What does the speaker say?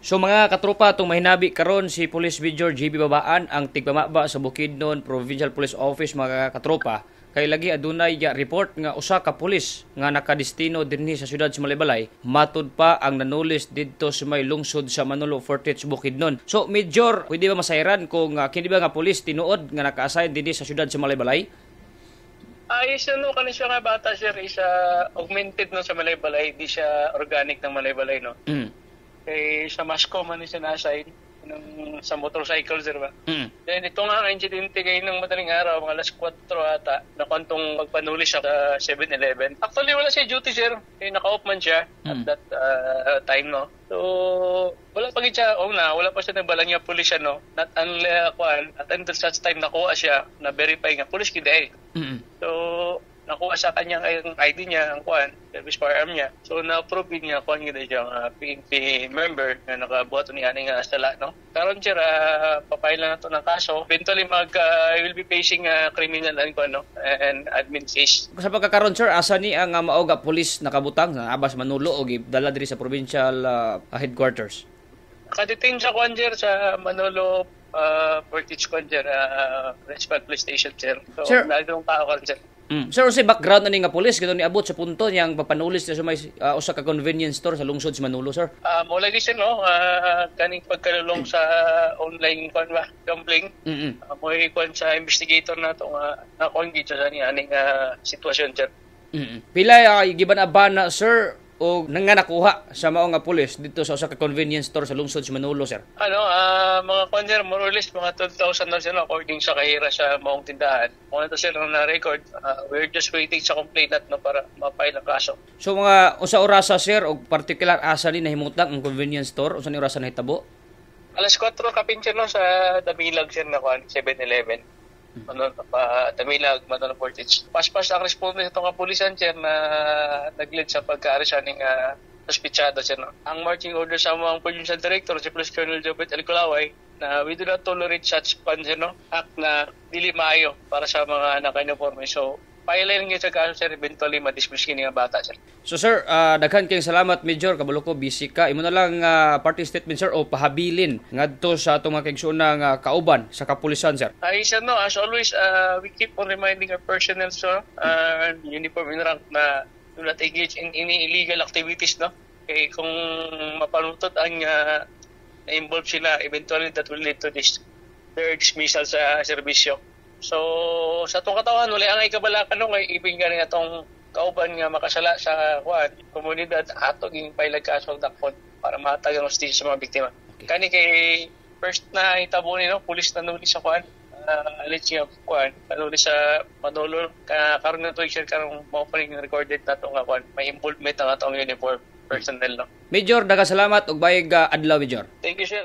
So mga katropa, itong mahinabi karon si Police Major GB Babaan ang tigpamaba sa Bukidnon Provincial Police Office mga katropa. Kay lagi adunay report nga usa ka pulis nga nakadestino dinhi sa siyudad sa Malaybalay, matud pa ang nanulis didto sa may lungsod sa Manolo Fortich Bukidnon. So Major, pwede ba masayran kung kini ba nga pulis tinuod nga naka-assign dinhi sa siyudad sa Malaybalay? Ayos no, kanin siya nga bata sir, isa augmented no sa Malaybalay, di siya organic ng Malaybalay no. Kay sa Masco man siya na-assign ng sa motorcycle sir ba. Then ito nga ang incidente kayo ng madaling araw, mga alas 4 ata, na kwantong magpanuli siya sa 7-Eleven. Actually wala siya duty sir, kaya naka-off man siya at that time no. So wala pa siya, wala pa siya nagbalang niya pulis siya no. Not unless at until such time nakuha siya na verify nga pulis kida So nakuha sa kanyang ID niya, ang service firearm niya. So na-approve niya kung ano siyang PNP member na nakabuhat ni aning sala, no? Karon sir, papile na ito ng kaso. Eventually will be facing criminal and admin case. Sa pagkakaroon sir, asa ni ang maoga police nakabutang sa Abas Manolo o dala diri sa provincial headquarters? Nakadetain siya sir sa Manolo Portage Principal Police Station sir. So sir, nagdong tao sir. Sir, sa background na nga pulis, gano'n niabot sa punto niyang papanulis na sa may usa ka convenience store sa lungsod sa Manolo, sir? Mula kasi no, kaning pagkalulong sa online gambling, may sa investigator na ito na dito sa aning sitwasyon, sir. Pila giban abana, sir, o nga nakuha sa mao nga pulis dito sa usa ka convenience store sa lungsod sa Manolo, sir? Mga konser, more or less, mga 12,000 na sila according sa kahira sa maong tindahan. Kung ito sila na-record, we're just waiting sa complainant no, para mapile ang kaso. So mga usa orasa, sir, o particular asa ni nahimutang ang convenience store, usa ni orasa nahitabo? Alas 4 kapinsin no, sa Damilag, sir, na 7-Eleven. Damilag, Manolo Portage. Pas-pas ang responde sa itong kapulisan, sir, na nag-lead sa pagka-arrestan ng suspitsado, sir. No? Ang marching order sa mga provincial director, si Police Colonel Jobet Alcolaway, na we do not tolerate such act na dili maayo para sa mga naka-uniforme. So, pailayin nga sa kaso, sir, eventually madismiss kini nga bata, sir. So, sir, daghan kayong salamat, Major. Kabalo ko, busy ka. Imo na lang party statement, sir, o pahabilin ngadto sa itong mga kaigsuunang kauban sa kapulisan, sir. Sir, no, as always, we keep on reminding our personnel, sir, uniform in rank na do not engage in any illegal activities, no? Kaya kung mapanutot ang na-involve sila, eventually that will lead to their dismissal sa serbisyo. So, sa itong katawan, wala ang ikabalakan nung ay ibig nga itong kauban nga makasala sa komunidad atog yung pailag kaso ang dakpon para matag ang hostisya sa mga biktima. Okay. Kani kay first na itabo ni no, pulis na nuli sa alleged nga nuli sa Manolo, karon na ito i-share karong maopening recorded na itong may involvement ng atong uniform personnel. No? Major, daghang salamat og bayag adlaw, Major. Thank you, sir.